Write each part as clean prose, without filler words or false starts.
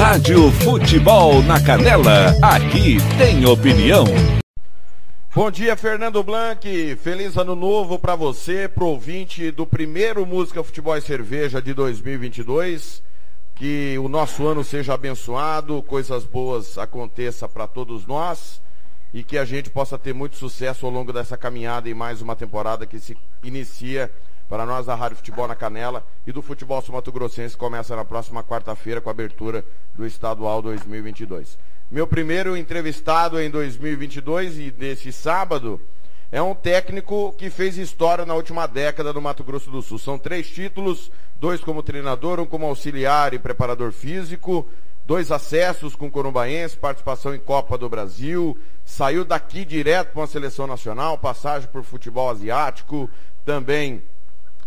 Rádio Futebol na Canela, aqui tem opinião. Bom dia, Fernando Blanc, feliz ano novo para você, pro ouvinte do primeiro Música, Futebol e Cerveja de 2022, que o nosso ano seja abençoado, coisas boas aconteçam para todos nós e que a gente possa ter muito sucesso ao longo dessa caminhada em mais uma temporada que se inicia para nós da Rádio Futebol na Canela e do Futebol Sul-Mato-Grossense, começa na próxima quarta-feira com a abertura do Estadual 2022. Meu primeiro entrevistado em 2022 e desse sábado é um técnico que fez história na última década no Mato Grosso do Sul. São 3 títulos, 2 como treinador, 1 como auxiliar e preparador físico, 2 acessos com o Corumbaense, participação em Copa do Brasil, saiu daqui direto para uma seleção nacional, passagem por futebol asiático, também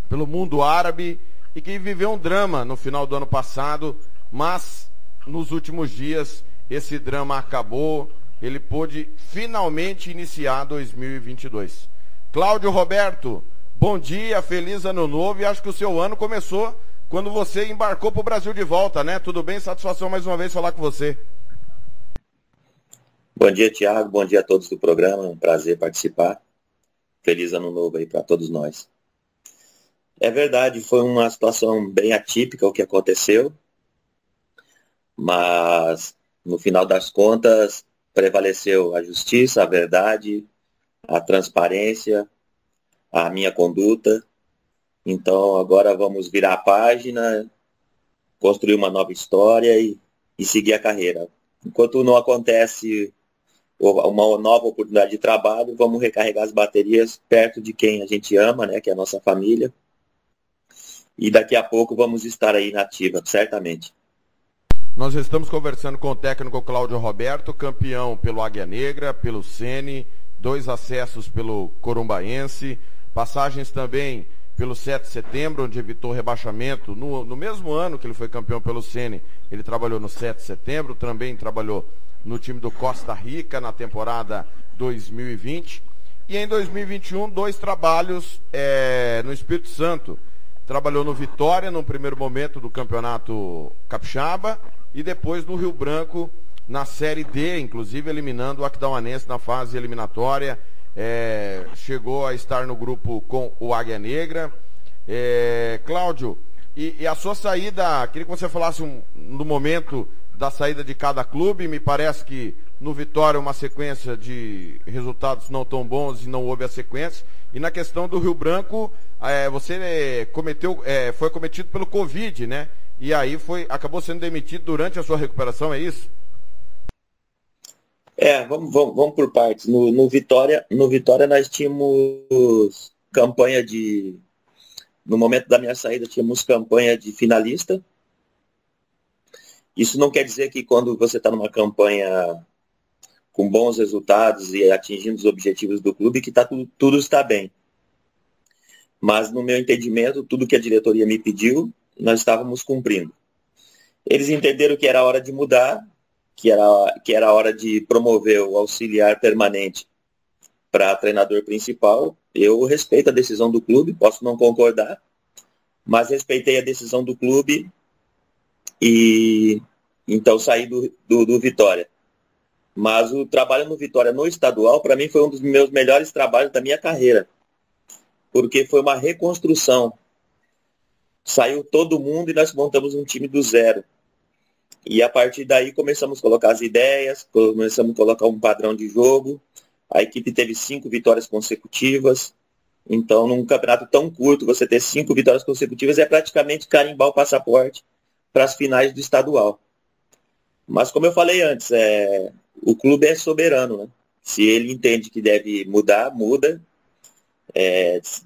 pelo mundo árabe, e que viveu um drama no final do ano passado, mas nos últimos dias esse drama acabou, ele pôde finalmente iniciar 2022. Cláudio Roberto, bom dia, feliz ano novo, e acho que o seu ano começou quando você embarcou para o Brasil de volta, né? Tudo bem? Satisfação mais uma vez falar com você. Bom dia, Thiago, bom dia a todos do programa, é um prazer participar. Feliz ano novo aí para todos nós. É verdade, foi uma situação bem atípica o que aconteceu, mas no final das contas prevaleceu a justiça, a verdade, a transparência, a minha conduta. Então agora vamos virar a página, construir uma nova história e seguir a carreira. Enquanto não acontece uma nova oportunidade de trabalho, vamos recarregar as baterias perto de quem a gente ama, né, que é a nossa família. E daqui a pouco vamos estar aí na ativa, certamente. Nós estamos conversando com o técnico Cláudio Roberto, campeão pelo Águia Negra, pelo Sene, 2 acessos pelo Corumbaense, passagens também pelo 7 de setembro, onde evitou rebaixamento. No mesmo ano que ele foi campeão pelo Sene, ele trabalhou no 7 de setembro, também trabalhou no time do Costa Rica na temporada 2020. E em 2021, 2 trabalhos no Espírito Santo. Trabalhou no Vitória, no primeiro momento do Campeonato Capixaba, e depois no Rio Branco, na Série D, inclusive eliminando o Aquidauanense na fase eliminatória. Chegou a estar no grupo com o Águia Negra. Cláudio, e a sua saída, queria que você falasse no momento da saída de cada clube. Me parece que no Vitória uma sequência de resultados não tão bons e não houve a sequência. E na questão do Rio Branco, você foi cometido pelo Covid, né? E aí acabou sendo demitido durante a sua recuperação, é isso? Vamos por partes. No Vitória nós tínhamos campanha de... No momento da minha saída, tínhamos campanha de finalista. Isso não quer dizer que quando você está numa campanha com bons resultados e atingindo os objetivos do clube, que tudo está bem. Mas, no meu entendimento, tudo que a diretoria me pediu, nós estávamos cumprindo. Eles entenderam que era hora de mudar, que era hora de promover o auxiliar permanente para treinador principal. Eu respeito a decisão do clube, posso não concordar, mas respeitei a decisão do clube e então saí do Vitória. Mas o trabalho no Vitória no estadual, para mim, foi um dos meus melhores trabalhos da minha carreira, porque foi uma reconstrução. Saiu todo mundo e nós montamos um time do zero. E a partir daí começamos a colocar as ideias, começamos a colocar um padrão de jogo. A equipe teve 5 vitórias consecutivas. Então, num campeonato tão curto, você ter 5 vitórias consecutivas é praticamente carimbar o passaporte para as finais do estadual. Mas como eu falei antes, o clube é soberano, né? Se ele entende que deve mudar, muda.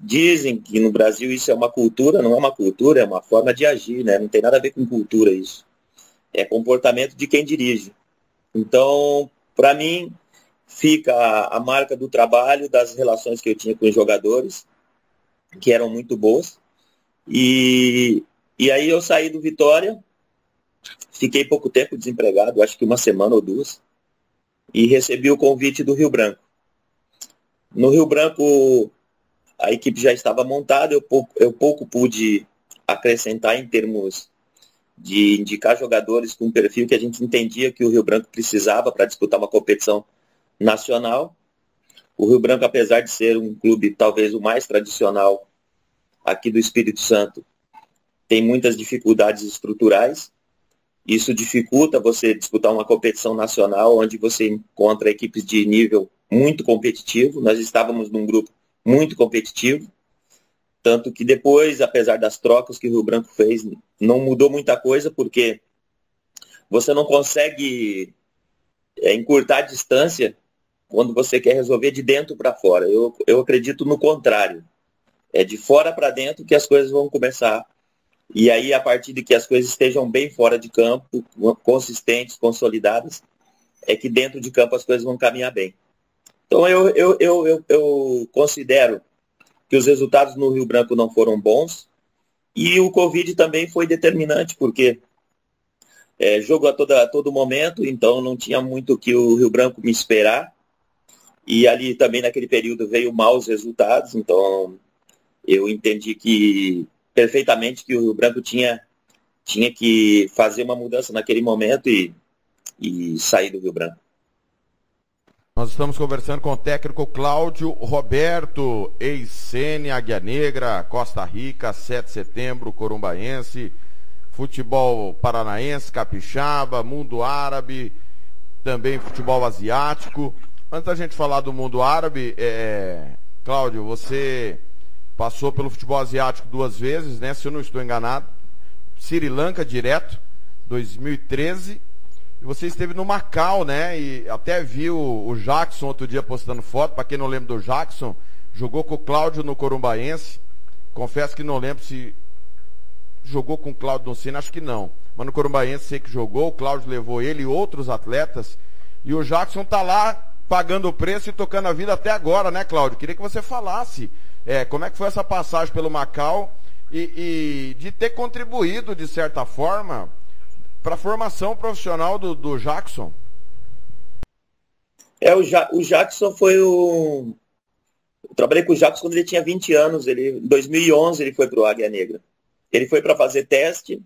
Dizem que no Brasil isso é uma cultura, não é uma cultura, é uma forma de agir, né? Não tem nada a ver com cultura isso. É comportamento de quem dirige. Então, para mim, fica a marca do trabalho, das relações que eu tinha com os jogadores, que eram muito boas. E aí eu saí do Vitória, fiquei pouco tempo desempregado, acho que 1 semana ou 2, e recebi o convite do Rio Branco. No Rio Branco, a equipe já estava montada, eu pouco pude acrescentar em termos de indicar jogadores com um perfil que a gente entendia que o Rio Branco precisava para disputar uma competição nacional. O Rio Branco, apesar de ser um clube talvez o mais tradicional aqui do Espírito Santo, tem muitas dificuldades estruturais. Isso dificulta você disputar uma competição nacional onde você encontra equipes de nível muito competitivo. Nós estávamos num grupo muito competitivo, tanto que depois, apesar das trocas que o Rio Branco fez, não mudou muita coisa, porque você não consegue encurtar a distância quando você quer resolver de dentro para fora. Eu acredito no contrário. É de fora para dentro que as coisas vão começar. E aí, a partir de que as coisas estejam bem fora de campo, consistentes, consolidadas, é que dentro de campo as coisas vão caminhar bem. Então, eu considero que os resultados no Rio Branco não foram bons. E o Covid também foi determinante, porque jogo a todo momento, então não tinha muito que o Rio Branco me esperar. E ali também, naquele período, veio maus resultados. Então, eu entendi perfeitamente que o Rio Branco tinha que fazer uma mudança naquele momento e sair do Rio Branco. Nós estamos conversando com o técnico Cláudio Roberto, ex-Sene, Águia Negra, Costa Rica, 7 de setembro, corumbaense, futebol paranaense, capixaba, mundo árabe, também futebol asiático. Antes da gente falar do mundo árabe, Cláudio, você passou pelo futebol asiático 2 vezes, né? Se eu não estou enganado. Sri Lanka direto, 2013. E você esteve no Macau, né? E até viu o Jackson outro dia postando foto. Para quem não lembra do Jackson, jogou com o Cláudio no Corumbaense. Confesso que não lembro se jogou com o Cláudio no Sena, acho que não. Mas no Corumbaense sei que jogou, o Cláudio levou ele e outros atletas. E o Jackson tá lá pagando o preço e tocando a vida até agora, né, Cláudio? Queria que você falasse como é que foi essa passagem pelo Macau e de ter contribuído, de certa forma, para a formação profissional do Jackson. O Jackson foi o... Eu trabalhei com o Jackson quando ele tinha 20 anos. Em 2011 ele foi para o Águia Negra. Ele foi para fazer teste.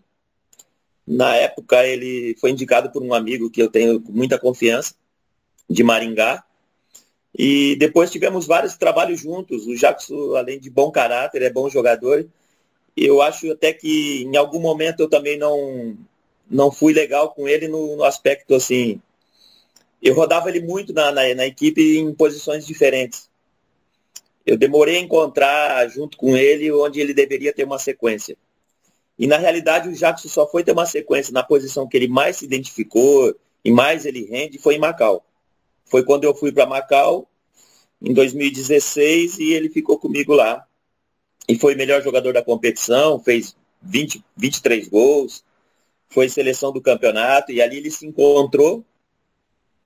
Na época ele foi indicado por um amigo que eu tenho muita confiança, de Maringá. E depois tivemos vários trabalhos juntos. O Jackson, além de bom caráter, é bom jogador. Eu acho até que em algum momento eu também não fui legal com ele no aspecto assim. Eu rodava ele muito na equipe em posições diferentes. Eu demorei a encontrar junto com ele onde ele deveria ter uma sequência. E na realidade o Jackson só foi ter uma sequência na posição que ele mais se identificou e mais ele rende, foi em Macau. Foi quando eu fui para Macau, em 2016, e ele ficou comigo lá. E foi melhor jogador da competição, fez 23 gols, foi seleção do campeonato, e ali ele se encontrou.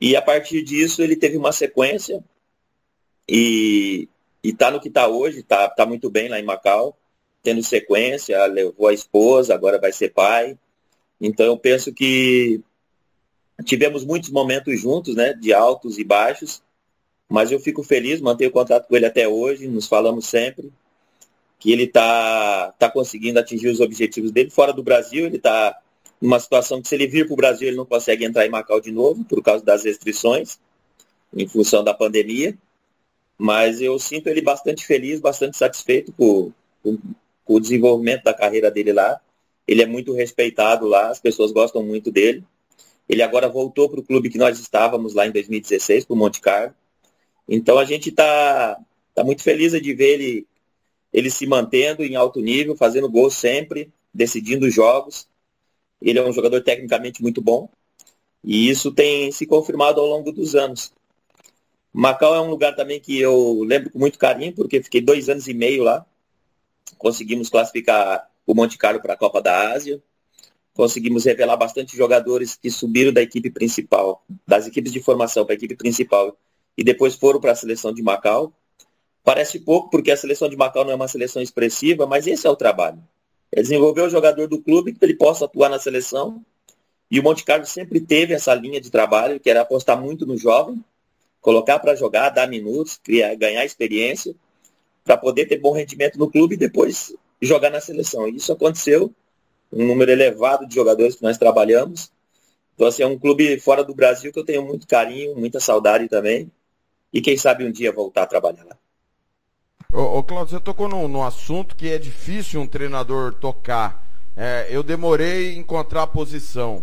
E a partir disso ele teve uma sequência, e tá no que está hoje, tá muito bem lá em Macau, tendo sequência, levou a esposa, agora vai ser pai. Então eu penso que tivemos muitos momentos juntos, né, de altos e baixos, mas eu fico feliz, mantenho contato com ele até hoje, nos falamos sempre, que ele tá conseguindo atingir os objetivos dele. Fora do Brasil, ele está numa situação que se ele vir para o Brasil, ele não consegue entrar em Macau de novo, por causa das restrições, em função da pandemia, mas eu sinto ele bastante feliz, bastante satisfeito com o desenvolvimento da carreira dele lá. Ele é muito respeitado lá, as pessoas gostam muito dele. Ele agora voltou para o clube que nós estávamos lá em 2016, para o Monte Carlo. Então a gente está muito feliz de ver ele se mantendo em alto nível, fazendo gols sempre, decidindo jogos. Ele é um jogador tecnicamente muito bom. E isso tem se confirmado ao longo dos anos. Macau é um lugar também que eu lembro com muito carinho, porque fiquei 2 anos e meio lá. Conseguimos classificar o Monte Carlo para a Copa da Ásia. Conseguimos revelar bastante jogadores que subiram da equipe principal, das equipes de formação para a equipe principal, e depois foram para a seleção de Macau. Parece pouco, porque a seleção de Macau não é uma seleção expressiva, mas esse é o trabalho. É desenvolver o jogador do clube para ele possa atuar na seleção. E o Monte Carlo sempre teve essa linha de trabalho, que era apostar muito no jovem, colocar para jogar, dar minutos, ganhar experiência, para poder ter bom rendimento no clube e depois jogar na seleção. E isso aconteceu. um número elevado de jogadores que nós trabalhamos. Então, assim, é um clube fora do Brasil que eu tenho muito carinho, muita saudade também. E quem sabe um dia voltar a trabalhar lá. Ô Cláudio, você tocou num assunto que é difícil um treinador tocar. Eu demorei em encontrar a posição.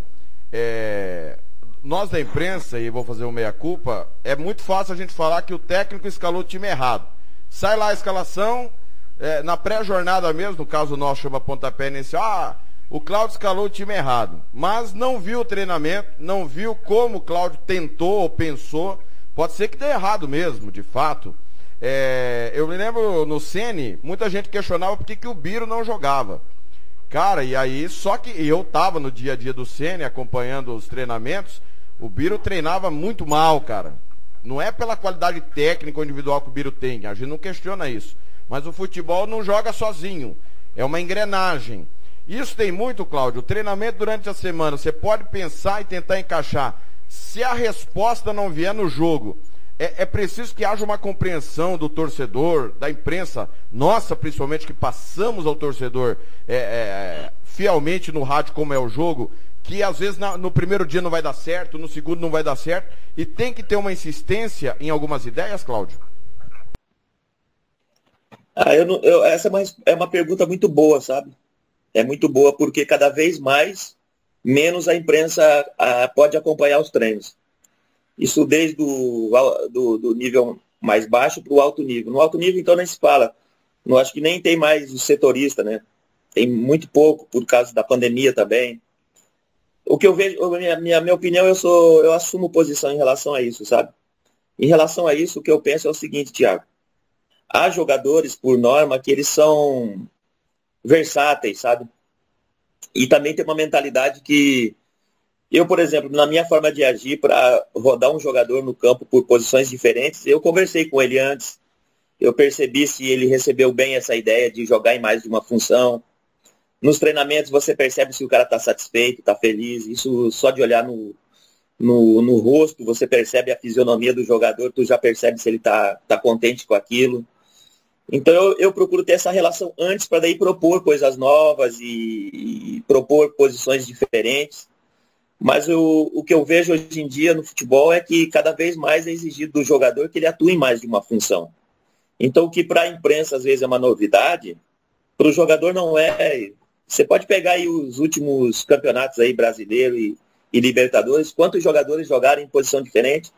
Nós da imprensa, e vou fazer uma meia-culpa, é muito fácil a gente falar que o técnico escalou o time errado. Sai lá a escalação, na pré-jornada mesmo, no caso nosso chama pontapé inicial, o Cláudio escalou o time errado. Mas não viu o treinamento, não viu como o Cláudio tentou ou pensou. Pode ser que dê errado mesmo, de fato. Eu me lembro no Ceni, muita gente questionava por que o Biro não jogava. Cara, e aí, só que eu estava no dia a dia do Ceni, acompanhando os treinamentos, o Biro treinava muito mal, cara. Não é pela qualidade técnica ou individual que o Biro tem, a gente não questiona isso. Mas o futebol não joga sozinho, é uma engrenagem. Isso tem muito, Cláudio, o treinamento durante a semana, você pode pensar e tentar encaixar. Se a resposta não vier no jogo, é preciso que haja uma compreensão do torcedor, da imprensa, nossa principalmente, que passamos ao torcedor fielmente no rádio como é o jogo, que às vezes no primeiro dia não vai dar certo, no segundo não vai dar certo, e tem que ter uma insistência em algumas ideias, Cláudio? Essa é uma pergunta muito boa, sabe? É muito boa porque cada vez menos a imprensa pode acompanhar os treinos. Isso desde do nível mais baixo para o alto nível. No alto nível, então, nem se fala. Não acho que nem tem mais o setorista, né? Tem muito pouco por causa da pandemia também. O que eu vejo, minha opinião, eu assumo posição em relação a isso, sabe? Em relação a isso, o que eu penso é o seguinte, Thiago. Há jogadores, por norma, que eles são versáteis, sabe? E também tem uma mentalidade que eu, por exemplo, na minha forma de agir para rodar um jogador no campo por posições diferentes, eu conversei com ele antes, eu percebi se ele recebeu bem essa ideia de jogar em mais de uma função. Nos treinamentos você percebe se o cara está satisfeito, está feliz, isso só de olhar no rosto, você percebe a fisionomia do jogador, tu já percebe se ele está contente com aquilo. Então eu procuro ter essa relação antes para daí propor coisas novas e propor posições diferentes. Mas o que eu vejo hoje em dia no futebol é que cada vez mais é exigido do jogador que ele atue em mais de uma função. Então o que para a imprensa às vezes é uma novidade, para o jogador não é. Você pode pegar aí os últimos campeonatos aí brasileiro e Libertadores, quantos jogadores jogaram em posição diferente,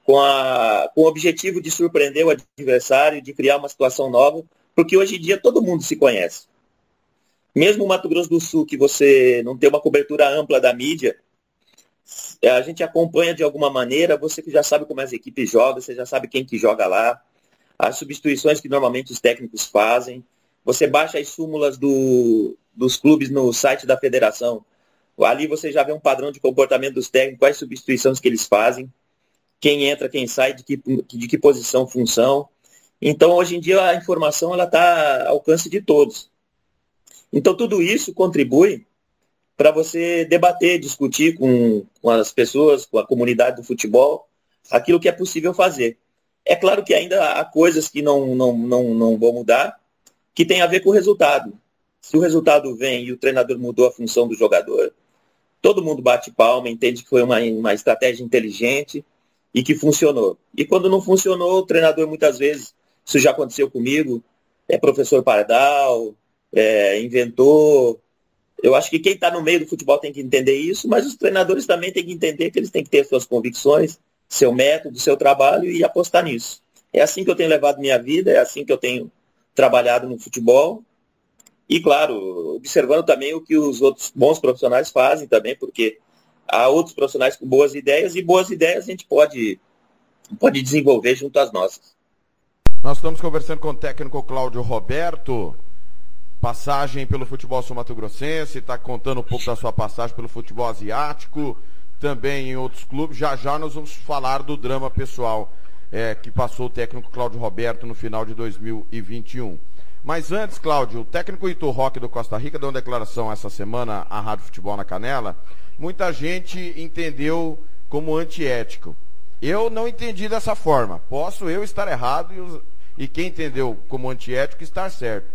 com o objetivo de surpreender o adversário, de criar uma situação nova, porque hoje em dia todo mundo se conhece. Mesmo o Mato Grosso do Sul, que você não tem uma cobertura ampla da mídia, a gente acompanha de alguma maneira, você que já sabe como as equipes jogam, você já sabe quem que joga lá, as substituições que normalmente os técnicos fazem, você baixa as súmulas dos clubes no site da federação, ali você já vê um padrão de comportamento dos técnicos, quais substituições que eles fazem, quem entra, quem sai, de que posição, função. Então, hoje em dia, a informação está ao alcance de todos. Então, tudo isso contribui para você debater, discutir com as pessoas, com a comunidade do futebol, aquilo que é possível fazer. É claro que ainda há coisas que não vão mudar, que tem a ver com o resultado. Se o resultado vem e o treinador mudou a função do jogador, todo mundo bate palma, entende que foi uma estratégia inteligente e que funcionou. E quando não funcionou, o treinador muitas vezes, isso já aconteceu comigo, é professor pardal, inventor. Eu acho que quem está no meio do futebol tem que entender isso, mas os treinadores também têm que entender que eles têm que ter suas convicções, seu método, seu trabalho e apostar nisso. É assim que eu tenho levado minha vida, é assim que eu tenho trabalhado no futebol. E, claro, observando também o que os outros bons profissionais fazem também, porque há outros profissionais com boas ideias, e boas ideias a gente pode desenvolver junto às nossas. Nós estamos conversando com o técnico Cláudio Roberto, passagem pelo futebol sul-mato-grossense, está contando um pouco da sua passagem pelo futebol asiático, também em outros clubes. Já já nós vamos falar do drama pessoal que passou o técnico Cláudio Roberto no final de 2021. Mas antes, Cláudio, o técnico Heitor Roque do Costa Rica deu uma declaração essa semana à Rádio Futebol na Canela. Muita gente entendeu como antiético. Eu não entendi dessa forma. Posso eu estar errado e quem entendeu como antiético estar certo.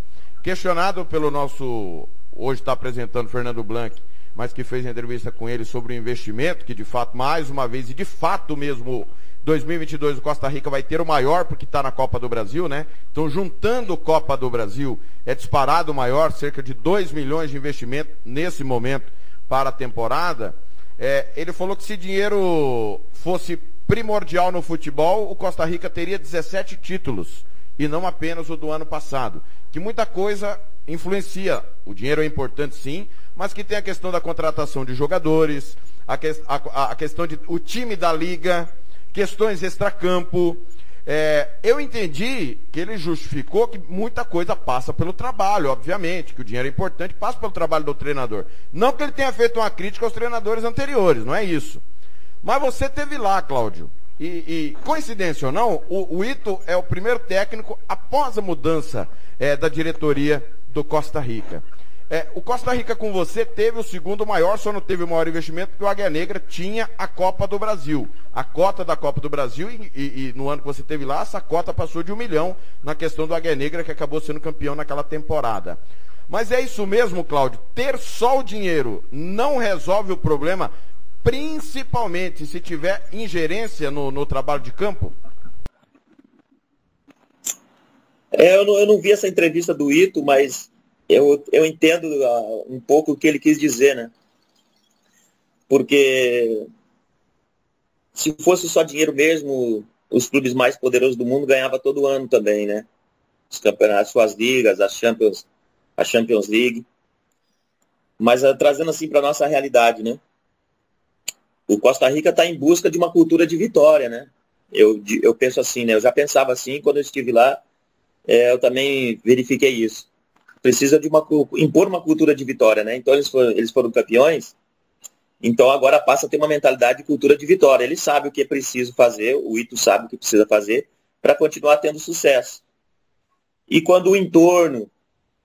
Questionado pelo nosso hoje está apresentando Fernando Blanc, mas que fez entrevista com ele sobre o investimento, que de fato, mais uma vez, e de fato mesmo, 2022 o Costa Rica vai ter o maior, porque está na Copa do Brasil, né? Então, juntando Copa do Brasil, é disparado o maior, cerca de 2 milhões de investimento nesse momento para a temporada. Ele falou que se dinheiro fosse primordial no futebol, o Costa Rica teria 17 títulos, e não apenas o do ano passado. Que muita coisa influencia. O dinheiro é importante sim, mas que tem a questão da contratação de jogadores, a questão de o time da liga, questões extracampo. Eu entendi que ele justificou que muita coisa passa pelo trabalho, obviamente, que o dinheiro é importante, passa pelo trabalho do treinador. Não que ele tenha feito uma crítica aos treinadores anteriores, não é isso. Mas você teve lá, Cláudio, e coincidência ou não, o Ito é o primeiro técnico após a mudança da diretoria do Costa Rica. O Costa Rica com você teve o segundo maior, só não teve o maior investimento, porque o Águia Negra tinha a Copa do Brasil. A cota da Copa do Brasil, e no ano que você teve lá, essa cota passou de 1 milhão na questão do Águia Negra, que acabou sendo campeão naquela temporada. Mas é isso mesmo, Cláudio, ter só o dinheiro não resolve o problema, principalmente se tiver ingerência no trabalho de campo? Eu não vi essa entrevista do Ito, mas eu entendo um pouco o que ele quis dizer, né? Porque se fosse só dinheiro mesmo, os clubes mais poderosos do mundo ganhavam todo ano também, né? Os campeonatos, suas ligas, a Champions League. Mas trazendo assim para nossa realidade, né? O Costa Rica está em busca de uma cultura de vitória, né? Eu penso assim, né? Eu já pensava assim quando eu estive lá, eu também verifiquei isso. Precisa de impor uma cultura de vitória, né? Então eles foram campeões, então agora passa a ter uma mentalidade de cultura de vitória. Ele sabe o que é preciso fazer, o Ito sabe o que precisa fazer para continuar tendo sucesso. E quando o entorno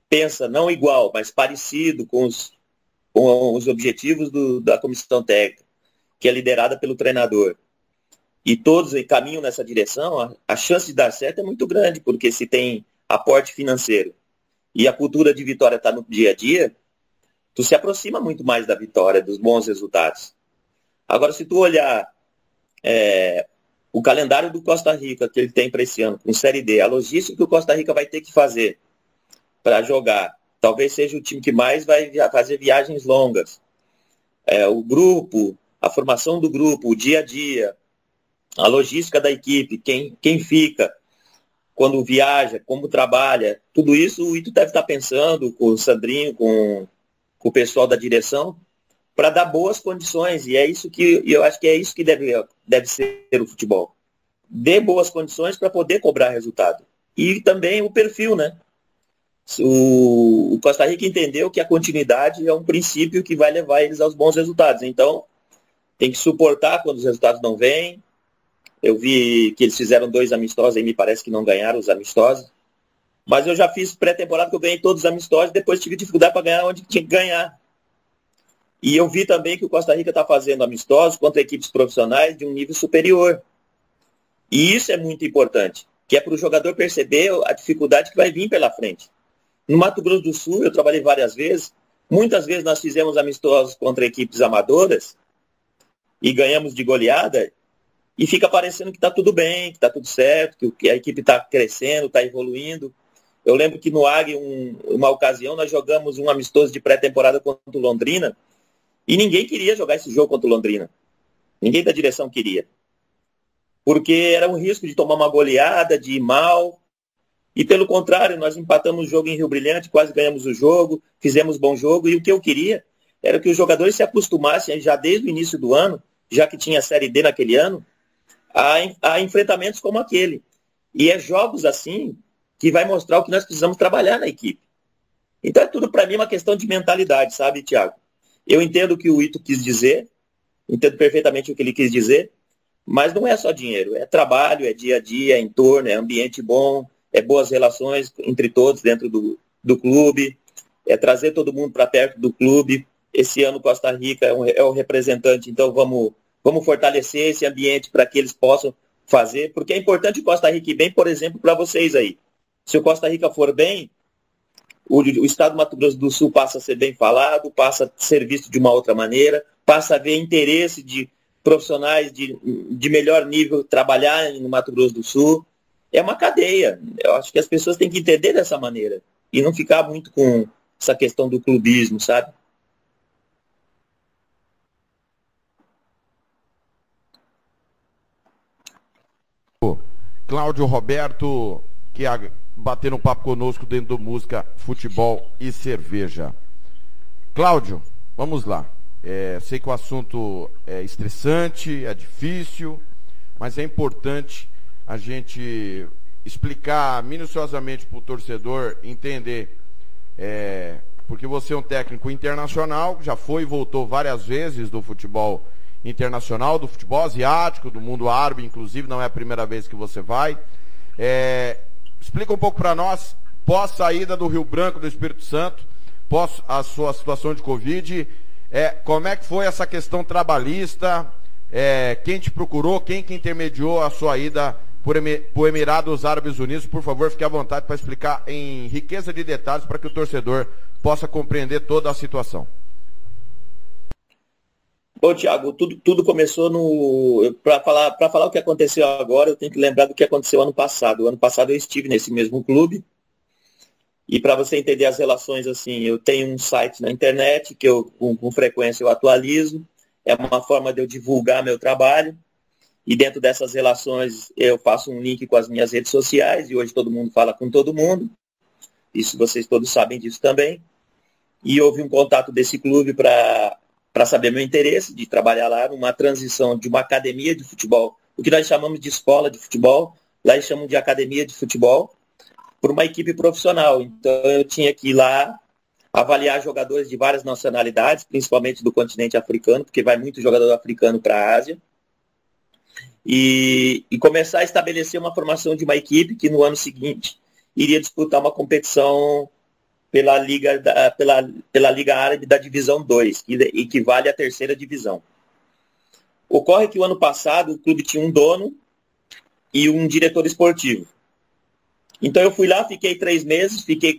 pensa não igual, mas parecido com os objetivos da comissão técnica, que é liderada pelo treinador, e todos caminham nessa direção, a chance de dar certo é muito grande, porque se tem aporte financeiro e a cultura de vitória está no dia a dia, tu se aproxima muito mais da vitória, dos bons resultados. Agora, se tu olhar o calendário do Costa Rica que ele tem para esse ano, com Série D, a logística que o Costa Rica vai ter que fazer para jogar, talvez seja o time que mais vai fazer viagens longas. O grupo, a formação do grupo, o dia a dia, a logística da equipe, quem fica, quando viaja, como trabalha, tudo isso o Ito deve estar pensando com o Sandrinho, com o pessoal da direção, para dar boas condições. E eu acho que é isso que deve ser o futebol. Dê boas condições para poder cobrar resultado. E também o perfil, né? O Costa Rica entendeu que a continuidade é um princípio que vai levar eles aos bons resultados. Então, tem que suportar quando os resultados não vêm. Eu vi que eles fizeram 2 amistosos, aí me parece que não ganharam os amistosos. Mas eu já fiz pré-temporada que eu ganhei todos os amistosos, depois tive dificuldade para ganhar onde tinha que ganhar. E eu vi também que o Costa Rica está fazendo amistosos contra equipes profissionais de um nível superior. E isso é muito importante, que é para o jogador perceber a dificuldade que vai vir pela frente. No Mato Grosso do Sul, eu trabalhei várias vezes, muitas vezes nós fizemos amistosos contra equipes amadoras e ganhamos de goleada, e fica parecendo que está tudo bem, que está tudo certo, que a equipe está crescendo, está evoluindo. Eu lembro que no Águia, uma ocasião, nós jogamos um amistoso de pré-temporada contra o Londrina, e ninguém queria jogar esse jogo contra o Londrina. Ninguém da direção queria. Porque era um risco de tomar uma goleada, de ir mal. E pelo contrário, nós empatamos o jogo em Rio Brilhante, quase ganhamos o jogo, fizemos bom jogo, e o que eu queria era que os jogadores se acostumassem já desde o início do ano, já que tinha a Série D naquele ano, a enfrentamentos como aquele. E é jogos assim que vai mostrar o que nós precisamos trabalhar na equipe. Então é tudo para mim uma questão de mentalidade, sabe, Thiago? Eu entendo o que o Ito quis dizer, entendo perfeitamente o que ele quis dizer, mas não é só dinheiro, é trabalho, é dia a dia, é entorno, é ambiente bom, é boas relações entre todos dentro do clube, é trazer todo mundo para perto do clube. Esse ano Costa Rica é o representante, então vamos fortalecer esse ambiente para que eles possam fazer, porque é importante o Costa Rica ir bem, por exemplo, para vocês aí. Se o Costa Rica for bem, o estado do Mato Grosso do Sul passa a ser bem falado, passa a ser visto de uma outra maneira, passa a haver interesse de profissionais de melhor nível trabalhar no Mato Grosso do Sul. É uma cadeia. Eu acho que as pessoas têm que entender dessa maneira e não ficar muito com essa questão do clubismo, sabe? Cláudio Roberto, que bater um papo conosco dentro do Música, Futebol e Cerveja. Cláudio, vamos lá. Sei que o assunto é estressante, é difícil, mas é importante a gente explicar minuciosamente para o torcedor entender, porque você é um técnico internacional, já foi e voltou várias vezes do futebol internacional, do futebol asiático, do mundo árabe, inclusive, não é a primeira vez que você vai. Explica um pouco para nós, pós saída do Rio Branco, do Espírito Santo, pós a sua situação de Covid, como é que foi essa questão trabalhista, quem te procurou, quem que intermediou a sua ida por Emirados Árabes Unidos? Por favor, fique à vontade para explicar em riqueza de detalhes para que o torcedor possa compreender toda a situação. Bom, Thiago, tudo começou no... Para falar o que aconteceu agora, eu tenho que lembrar do que aconteceu ano passado. O ano passado eu estive nesse mesmo clube. E para você entender as relações, assim, eu tenho um site na internet que eu, com frequência, eu atualizo. É uma forma de eu divulgar meu trabalho. E dentro dessas relações eu faço um link com as minhas redes sociais. E hoje todo mundo fala com todo mundo. Isso vocês todos sabem disso também. E houve um contato desse clube para saber meu interesse de trabalhar lá numa transição de uma academia de futebol, o que nós chamamos de escola de futebol, lá eles chamam de academia de futebol, por uma equipe profissional. Então eu tinha que ir lá avaliar jogadores de várias nacionalidades, principalmente do continente africano, porque vai muito jogador africano para a Ásia, e começar a estabelecer uma formação de uma equipe que no ano seguinte iria disputar uma competição pela Liga Árabe da Divisão 2, que equivale à terceira divisão. Ocorre que o ano passado o clube tinha um dono e um diretor esportivo. Então eu fui lá, fiquei 3 meses, fiquei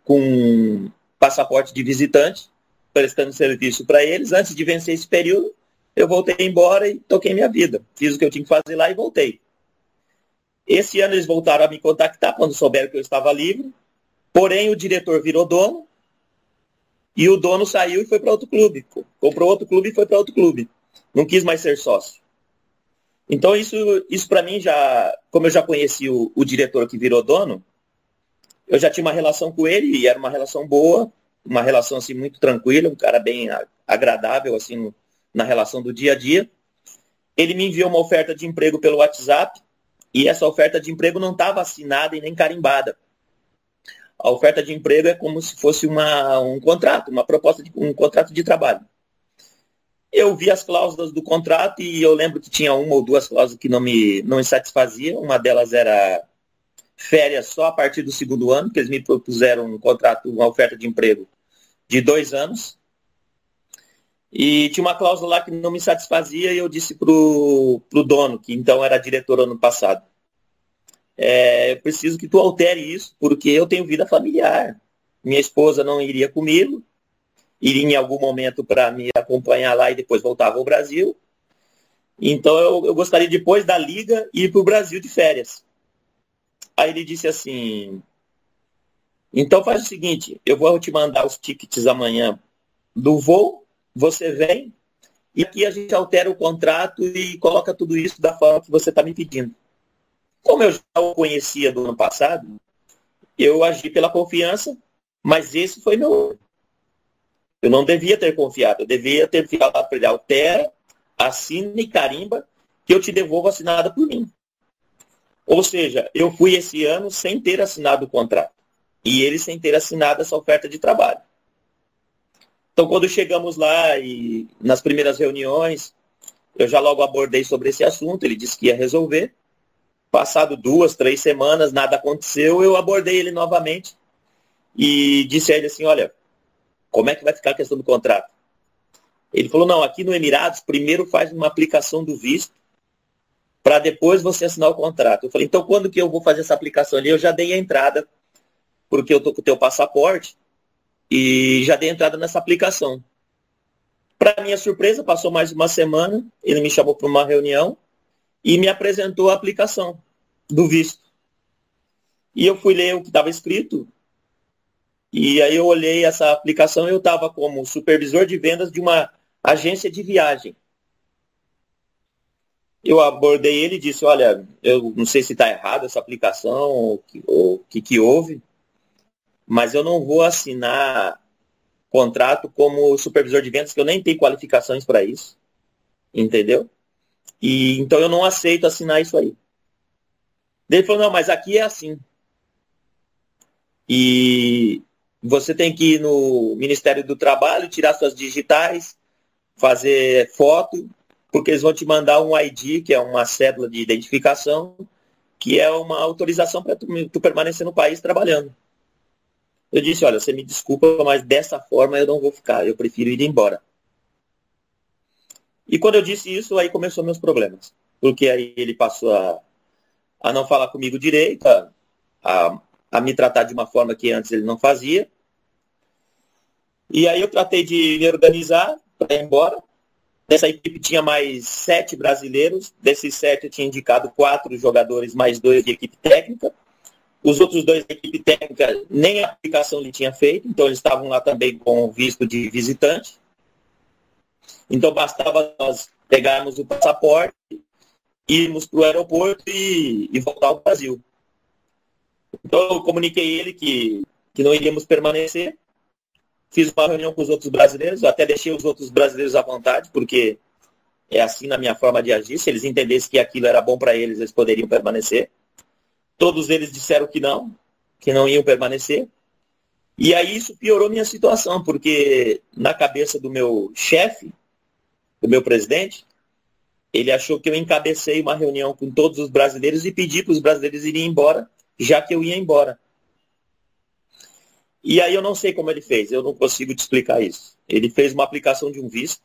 com passaporte de visitante, prestando serviço para eles. Antes de vencer esse período, eu voltei embora e toquei minha vida. Fiz o que eu tinha que fazer lá e voltei. Esse ano eles voltaram a me contactar quando souberam que eu estava livre. Porém, o diretor virou dono e o dono saiu e foi para outro clube. Comprou outro clube e foi para outro clube. Não quis mais ser sócio. Então, isso para mim, como eu já conheci o diretor que virou dono, eu já tinha uma relação com ele e era uma relação boa, uma relação assim, muito tranquila, um cara bem agradável assim, na relação do dia a dia. Ele me enviou uma oferta de emprego pelo WhatsApp e essa oferta de emprego não estava assinada e nem carimbada. A oferta de emprego é como se fosse um contrato, uma proposta de um contrato de trabalho. Eu vi as cláusulas do contrato e eu lembro que tinha 1 ou 2 cláusulas que não me satisfaziam. Uma delas era férias só a partir do 2º ano, que eles me propuseram um contrato, uma oferta de emprego de 2 anos. E tinha uma cláusula lá que não me satisfazia e eu disse pro dono, que então era diretor ano passado, eu preciso que tu altere isso, porque eu tenho vida familiar. Minha esposa não iria comigo, iria em algum momento para me acompanhar lá e depois voltava ao Brasil. Então eu gostaria depois da liga ir para o Brasil de férias. Aí ele disse assim, então faz o seguinte, eu vou te mandar os tickets amanhã do voo, você vem, e aqui a gente altera o contrato e coloca tudo isso da forma que você está me pedindo. Como eu já o conhecia do ano passado, eu agi pela confiança, mas esse foi meu... Eu não devia ter confiado, eu devia ter falado para ele, altera, assina e carimba, que eu te devolvo assinada por mim. Ou seja, eu fui esse ano sem ter assinado o contrato, e ele sem ter assinado essa oferta de trabalho. Então, quando chegamos lá e nas primeiras reuniões, eu já logo abordei sobre esse assunto, ele disse que ia resolver. Passado 2, 3 semanas, nada aconteceu, eu abordei ele novamente e disse a ele assim, olha, como é que vai ficar a questão do contrato? Ele falou, não, aqui no Emirados, primeiro faz uma aplicação do visto, para depois você assinar o contrato. Eu falei, então quando que eu vou fazer essa aplicação ali? Eu já dei a entrada porque eu tô com o teu passaporte, e já dei entrada nessa aplicação. Para minha surpresa, passou mais uma semana, ele me chamou para uma reunião e me apresentou a aplicação do visto. E eu fui ler o que estava escrito, e aí eu olhei essa aplicação e eu estava como supervisor de vendas de uma agência de viagem. Eu abordei ele e disse, olha, eu não sei se está errado essa aplicação, ou o que houve, mas eu não vou assinar contrato como supervisor de vendas, que eu nem tenho qualificações para isso, entendeu? E então eu não aceito assinar isso aí. Ele falou, não, mas aqui é assim. E você tem que ir no Ministério do Trabalho, tirar suas digitais, fazer foto, porque eles vão te mandar um ID, que é uma cédula de identificação, que é uma autorização para tu permanecer no país trabalhando. Eu disse, olha, você me desculpa, mas dessa forma eu não vou ficar, eu prefiro ir embora. E quando eu disse isso, aí começou meus problemas. Porque aí ele passou a não falar comigo direito, a me tratar de uma forma que antes ele não fazia. E aí eu tratei de me organizar para ir embora. Nessa equipe tinha mais 7 brasileiros. Desses 7 eu tinha indicado 4 jogadores, mais 2 de equipe técnica. Os outros 2 da equipe técnica nem a aplicação ele tinha feito, então eles estavam lá também com visto de visitante. Então bastava nós pegarmos o passaporte, irmos para o aeroporto e voltar ao Brasil. Então eu comuniquei ele que não iríamos permanecer. Fiz uma reunião com os outros brasileiros, até deixei os outros brasileiros à vontade, porque é assim na minha forma de agir. Se eles entendessem que aquilo era bom para eles, eles poderiam permanecer. Todos eles disseram que não iam permanecer. E aí isso piorou minha situação, porque na cabeça do meu chefe, do meu presidente, ele achou que eu encabecei uma reunião com todos os brasileiros e pedi para os brasileiros irem embora, já que eu ia embora. E aí eu não sei como ele fez, eu não consigo te explicar isso. Ele fez uma aplicação de um visto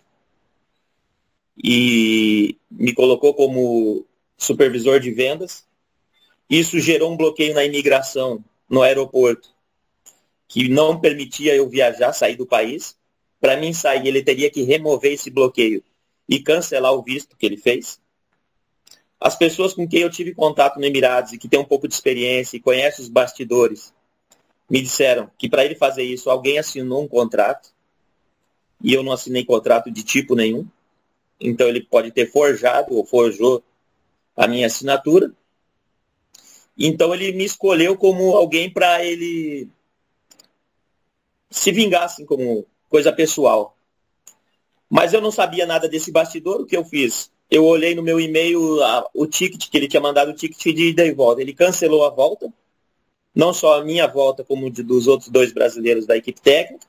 e me colocou como supervisor de vendas. Isso gerou um bloqueio na imigração, no aeroporto, que não permitia eu viajar, sair do país. Para mim sair, ele teria que remover esse bloqueio e cancelar o visto que ele fez. As pessoas com quem eu tive contato no Emirados e que têm um pouco de experiência e conhecem os bastidores, me disseram que para ele fazer isso, alguém assinou um contrato, e eu não assinei contrato de tipo nenhum. Então ele pode ter forjado ou forjou a minha assinatura. Então ele me escolheu como alguém para ele se vingar, assim, como coisa pessoal. Mas eu não sabia nada desse bastidor. O que eu fiz? Eu olhei no meu e-mail o ticket, que ele tinha mandado, o ticket de ida e volta. Ele cancelou a volta, não só a minha volta, como dos outros 2 brasileiros da equipe técnica.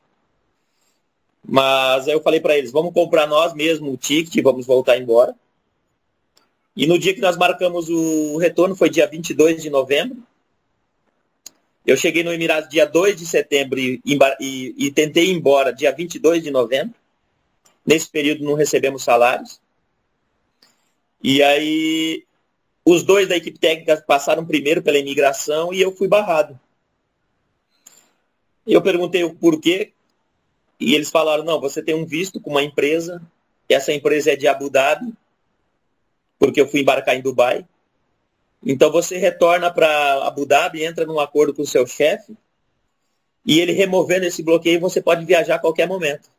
Mas aí eu falei para eles, vamos comprar nós mesmos o ticket, vamos voltar embora. E no dia que nós marcamos o retorno, foi dia 22 de novembro. Eu cheguei no Emirados dia 2 de setembro e tentei ir embora dia 22 de novembro. Nesse período não recebemos salários. E aí os 2 da equipe técnica passaram primeiro pela imigração e eu fui barrado. Eu perguntei o porquê e eles falaram, não, você tem um visto com uma empresa, essa empresa é de Abu Dhabi, porque eu fui embarcar em Dubai. Então você retorna para Abu Dhabi, entra num acordo com o seu chefe, e ele removendo esse bloqueio, você pode viajar a qualquer momento.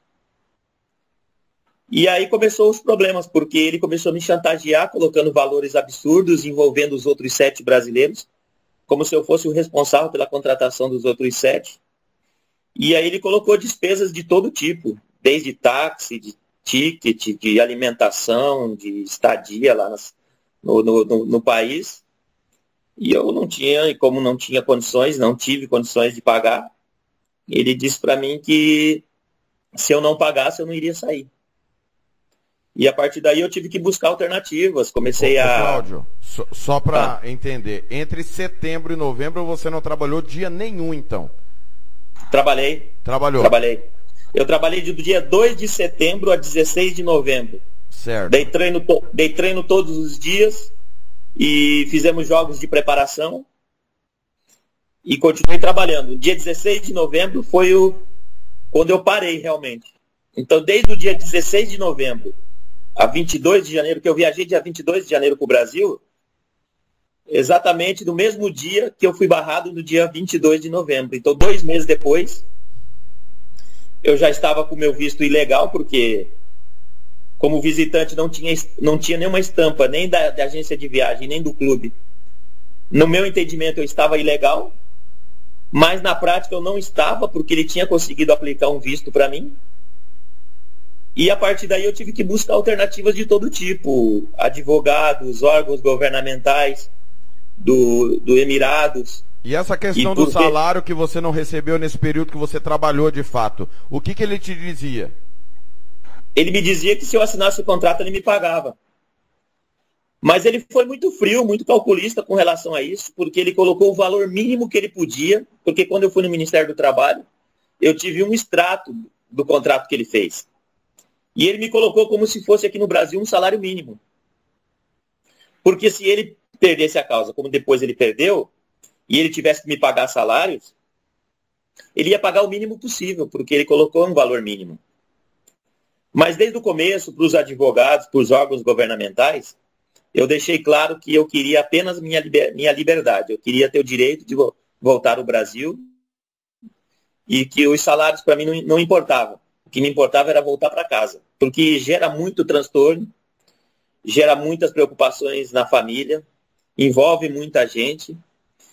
E aí começou os problemas, porque ele começou a me chantagear, colocando valores absurdos, envolvendo os outros 7 brasileiros, como se eu fosse o responsável pela contratação dos outros 7. E aí ele colocou despesas de todo tipo, desde táxi, de ticket, de alimentação, de estadia lá no país. E eu não tinha, e como não tinha condições, não tive condições de pagar, ele disse para mim que se eu não pagasse, eu não iria sair. E a partir daí eu tive que buscar alternativas, comecei a... Cláudio, só para entender, entre setembro e novembro você não trabalhou dia nenhum, então? Trabalhei. Trabalhou? Trabalhei. Eu trabalhei do dia 2 de setembro a 16 de novembro. Certo. Dei treino todos os dias e fizemos jogos de preparação. e continuei trabalhando. O dia 16 de novembro foi quando eu parei realmente. Então, desde o dia 16 de novembro a 22 de janeiro, que eu viajei dia 22 de janeiro para o Brasil, exatamente no mesmo dia que eu fui barrado, no dia 22 de novembro. Então, 2 meses depois, eu já estava com o meu visto ilegal, porque como visitante não tinha nenhuma estampa, nem da agência de viagem, nem do clube. No meu entendimento, eu estava ilegal, mas na prática eu não estava, porque ele tinha conseguido aplicar um visto para mim. E a partir daí eu tive que buscar alternativas de todo tipo, advogados, órgãos governamentais do Emirados. E essa questão do salário que você não recebeu nesse período que você trabalhou de fato, o que ele te dizia? Ele me dizia que se eu assinasse o contrato ele me pagava. Mas ele foi muito frio, muito calculista com relação a isso, porque ele colocou o valor mínimo que ele podia, porque quando eu fui no Ministério do Trabalho, eu tive um extrato do contrato que ele fez. E ele me colocou como se fosse aqui no Brasil um salário mínimo. Porque se ele perdesse a causa, como depois ele perdeu, e ele tivesse que me pagar salários, ele ia pagar o mínimo possível, porque ele colocou um valor mínimo. Mas desde o começo, para os advogados, para os órgãos governamentais, eu deixei claro que eu queria apenas minha liberdade. Eu queria ter o direito de voltar ao Brasil e que os salários para mim não importavam. O que me importava era voltar para casa, porque gera muito transtorno, gera muitas preocupações na família, envolve muita gente.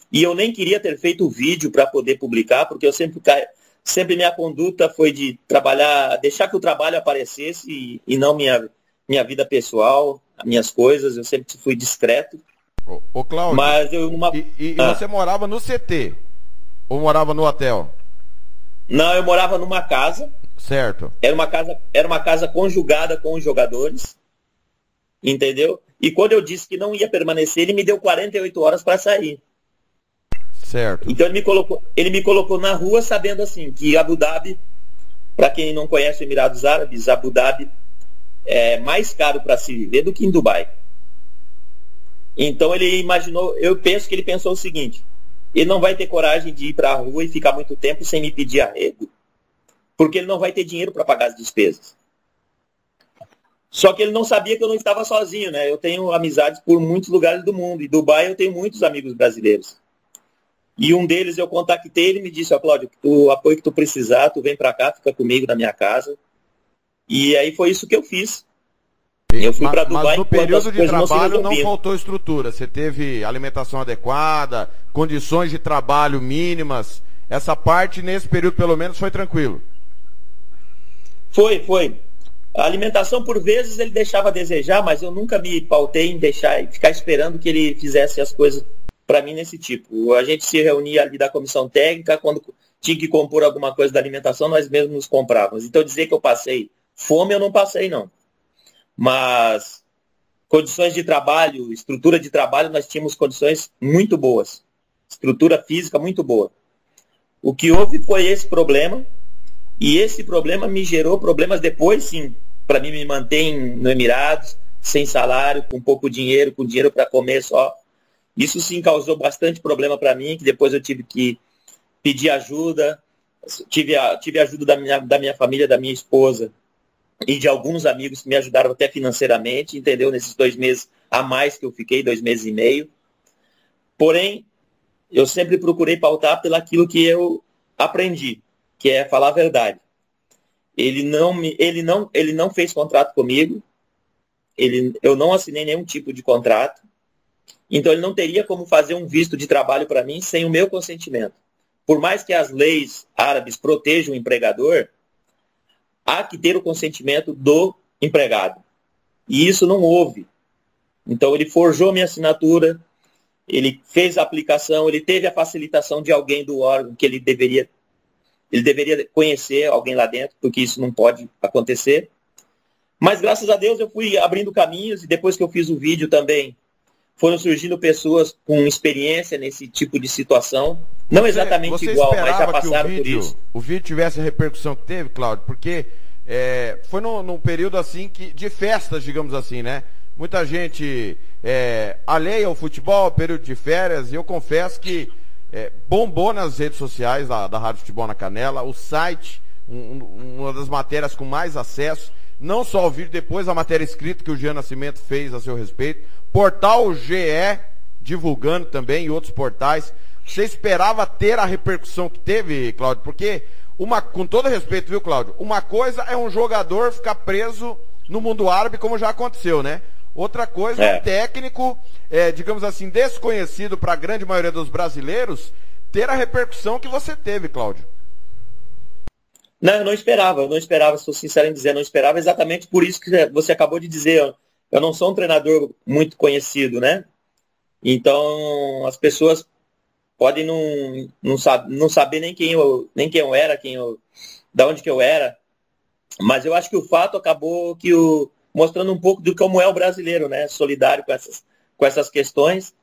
E eu nem queria ter feito o vídeo para poder publicar, porque eu sempre minha conduta foi de trabalhar, deixar que o trabalho aparecesse e não minha vida pessoal, minhas coisas. Eu sempre fui discreto. Ô Cláudio, mas você morava no CT? Ou morava no hotel? Não, eu morava numa casa. Certo. Era uma casa conjugada com os jogadores, entendeu? E quando eu disse que não ia permanecer, ele me deu 48 horas para sair. Certo. Então ele me colocou na rua sabendo assim, que Abu Dhabi, para quem não conhece os Emirados Árabes, Abu Dhabi é mais caro para se viver do que em Dubai. Então eu penso que ele pensou o seguinte: ele não vai ter coragem de ir para a rua e ficar muito tempo sem me pedir arrego, porque ele não vai ter dinheiro para pagar as despesas. Só que ele não sabia que eu não estava sozinho, né? Eu tenho amizades por muitos lugares do mundo. E Dubai eu tenho muitos amigos brasileiros. E um deles eu contactei, ele me disse: ó, Cláudio, o apoio que tu precisar, tu vem para cá, fica comigo na minha casa. E aí foi isso que eu fiz. Eu fui para Dubai. Mas no período de trabalho não faltou estrutura. Você teve alimentação adequada, condições de trabalho mínimas. Essa parte, nesse período, pelo menos, foi tranquilo. Foi. A alimentação, por vezes, ele deixava a desejar, mas eu nunca me pautei em deixar e ficar esperando que ele fizesse as coisas para mim nesse tipo. A gente se reunia ali da comissão técnica, quando tinha que compor alguma coisa da alimentação, nós mesmos nos comprávamos. Então, dizer que eu passei fome, eu não passei, não. Mas condições de trabalho, estrutura de trabalho, nós tínhamos condições muito boas. Estrutura física muito boa. O que houve foi esse problema, e esse problema me gerou problemas depois, sim, para mim me manter no Emirados, sem salário, com pouco dinheiro, com dinheiro para comer só. Isso sim causou bastante problema para mim, que depois eu tive que pedir ajuda, tive ajuda da minha família, da minha esposa e de alguns amigos que me ajudaram até financeiramente, entendeu? Nesses 2 meses a mais que eu fiquei, 2 meses e meio. Porém, eu sempre procurei pautar pelaquilo que eu aprendi, que é falar a verdade. Ele não fez contrato comigo, eu não assinei nenhum tipo de contrato, então ele não teria como fazer um visto de trabalho para mim sem o meu consentimento. Por mais que as leis árabes protejam o empregador, há que ter o consentimento do empregado. E isso não houve. Então ele forjou minha assinatura, ele fez a aplicação, ele teve a facilitação de alguém do órgão que ele deveria conhecer alguém lá dentro, porque isso não pode acontecer. Mas graças a Deus eu fui abrindo caminhos, e depois que eu fiz o vídeo também, foram surgindo pessoas com experiência nesse tipo de situação. Não exatamente igual, mas já passaram por isso. O vídeo tivesse a repercussão que teve, Cláudio, porque foi num período assim de festas, digamos assim, né? Muita gente alheia ao futebol, período de férias, e eu confesso que bombou nas redes sociais da Rádio Futebol na Canela, o site, uma das matérias com mais acesso, não só o vídeo, depois a matéria escrita que o Jean Nascimento fez a seu respeito, portal GE divulgando também e outros portais. Você esperava ter a repercussão que teve, Cláudio? Porque, com todo respeito, viu, Cláudio? Uma coisa é um jogador ficar preso no mundo árabe, como já aconteceu, né? Outra coisa é um técnico, digamos assim, desconhecido para a grande maioria dos brasileiros, ter a repercussão que você teve, Cláudio. Não, eu não esperava, sou sincero em dizer, não esperava exatamente por isso que você acabou de dizer. Eu não sou um treinador muito conhecido, né? Então, as pessoas podem não saber nem quem eu era, da onde que eu era. Mas eu acho que o fato acabou mostrando um pouco de como é o brasileiro, né? Solidário com essas questões.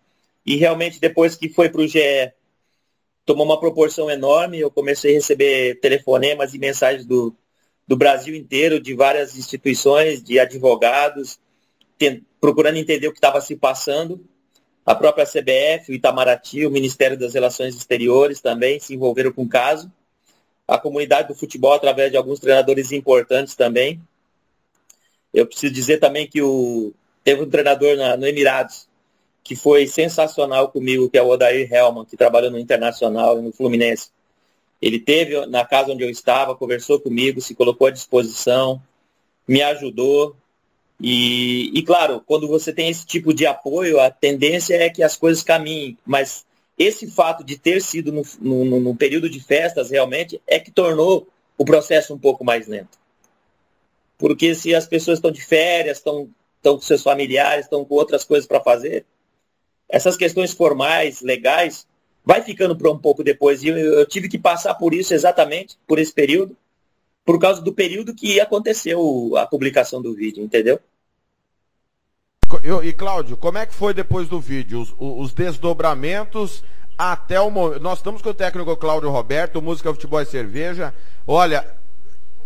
E realmente, depois que foi para o GE, tomou uma proporção enorme. Eu comecei a receber telefonemas e mensagens do Brasil inteiro, de várias instituições, de advogados, procurando entender o que estava se passando. A própria CBF, o Itamaraty, o Ministério das Relações Exteriores também se envolveram com o caso. A comunidade do futebol, através de alguns treinadores importantes também. Eu preciso dizer também que teve um treinador no Emirados, que foi sensacional comigo, que é o Odair Hellman, que trabalhou no Internacional e no Fluminense. Ele esteve na casa onde eu estava, conversou comigo, se colocou à disposição, me ajudou. E claro, quando você tem esse tipo de apoio, a tendência é que as coisas caminhem. Mas esse fato de ter sido no período de festas, realmente, é que tornou o processo um pouco mais lento. Porque se as pessoas estão de férias, estão com seus familiares, estão com outras coisas para fazer, essas questões formais, legais, vai ficando para um pouco depois. E eu tive que passar por isso exatamente, por esse período, por causa do período que aconteceu a publicação do vídeo, entendeu? E Cláudio, como é que foi depois do vídeo? Os desdobramentos até o momento. Nós estamos com o técnico Cláudio Roberto, Música, Futebol e Cerveja. Olha,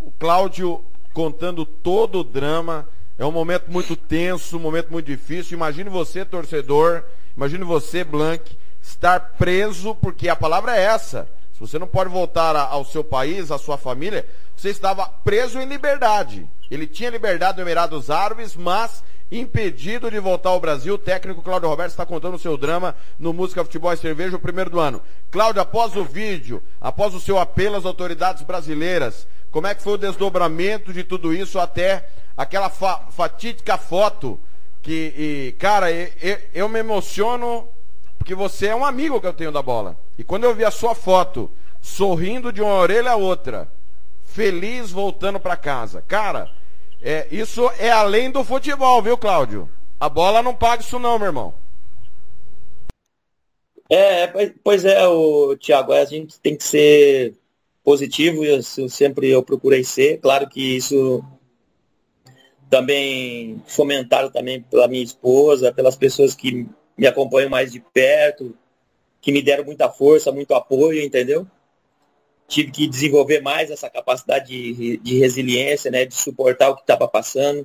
o Cláudio contando todo o drama. É um momento muito tenso, um momento muito difícil. Imagine você, torcedor, imagine você, Blank, estar preso, porque a palavra é essa. Se você não pode voltar ao seu país, à sua família, você estava preso em liberdade. Ele tinha liberdade no Emirados Árabes, mas impedido de voltar ao Brasil. O técnico Cláudio Roberto está contando o seu drama no Música, Futebol e Cerveja, o primeiro do ano. Cláudio, após o vídeo, após o seu apelo às autoridades brasileiras, como é que foi o desdobramento de tudo isso até aquela fatídica foto cara, eu me emociono porque você é um amigo que eu tenho da bola. E quando eu vi a sua foto, sorrindo de uma orelha a outra, feliz voltando para casa. Cara, isso é além do futebol, viu, Cláudio? A bola não paga isso não, meu irmão. Pois é, Thiago, a gente tem que ser positivo, eu procurei ser. Claro que isso também fomentado também pela minha esposa, pelas pessoas que me acompanham mais de perto, que me deram muita força, muito apoio, entendeu? Tive que desenvolver mais essa capacidade de resiliência, né, de suportar o que estava passando.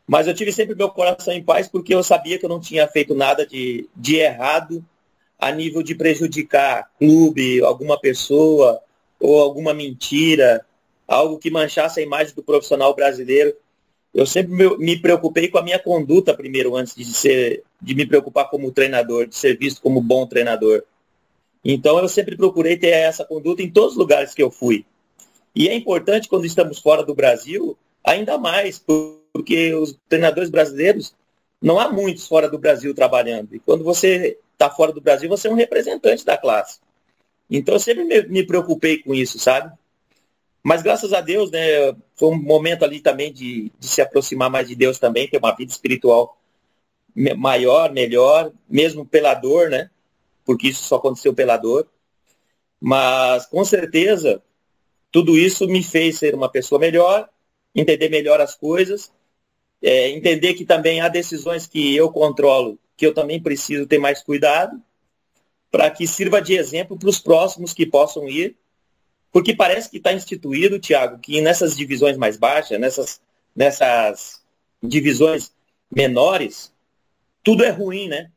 Mas eu tive sempre meu coração em paz, porque eu sabia que eu não tinha feito nada de errado a nível de prejudicar clube, alguma pessoa, ou alguma mentira, algo que manchasse a imagem do profissional brasileiro. Eu sempre me preocupei com a minha conduta primeiro, antes de me preocupar como treinador, de ser visto como bom treinador. Então eu sempre procurei ter essa conduta em todos os lugares que eu fui. E é importante quando estamos fora do Brasil, ainda mais, porque os treinadores brasileiros, não há muitos fora do Brasil trabalhando. E quando você está fora do Brasil, você é um representante da classe. Então eu sempre me preocupei com isso, sabe? Mas graças a Deus, né, foi um momento ali também de se aproximar mais de Deus também, ter uma vida espiritual maior, melhor, mesmo pela dor, né? Porque isso só aconteceu pela dor. Mas, com certeza, tudo isso me fez ser uma pessoa melhor, entender melhor as coisas, entender que também há decisões que eu controlo, que eu também preciso ter mais cuidado, para que sirva de exemplo para os próximos que possam ir. Porque parece que está instituído, Thiago, que nessas divisões mais baixas, nessas divisões menores, tudo é ruim, né?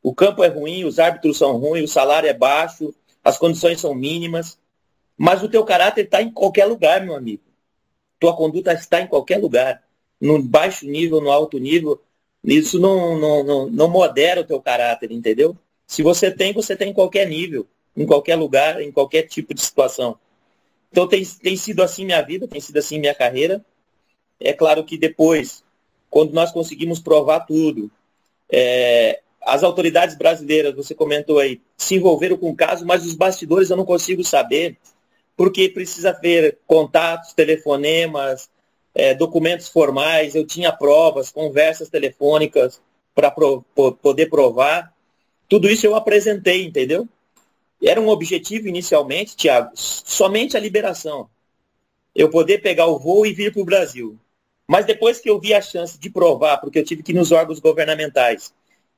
O campo é ruim, os árbitros são ruins, o salário é baixo, as condições são mínimas, mas o teu caráter está em qualquer lugar, meu amigo. Tua conduta está em qualquer lugar, no baixo nível, no alto nível. Isso não modera o teu caráter, entendeu? Se você tem em qualquer nível, em qualquer lugar, em qualquer tipo de situação. Então tem sido assim minha vida, tem sido assim minha carreira. É claro que depois, quando nós conseguimos provar tudo, as autoridades brasileiras, você comentou aí, se envolveram com o caso, mas os bastidores eu não consigo saber, porque precisa ver contatos, telefonemas, documentos formais, eu tinha provas, conversas telefônicas para poder provar. Tudo isso eu apresentei, entendeu? Era um objetivo inicialmente, Thiago, somente a liberação. Eu poder pegar o voo e vir para o Brasil. Mas depois que eu vi a chance de provar, porque eu tive que ir nos órgãos governamentais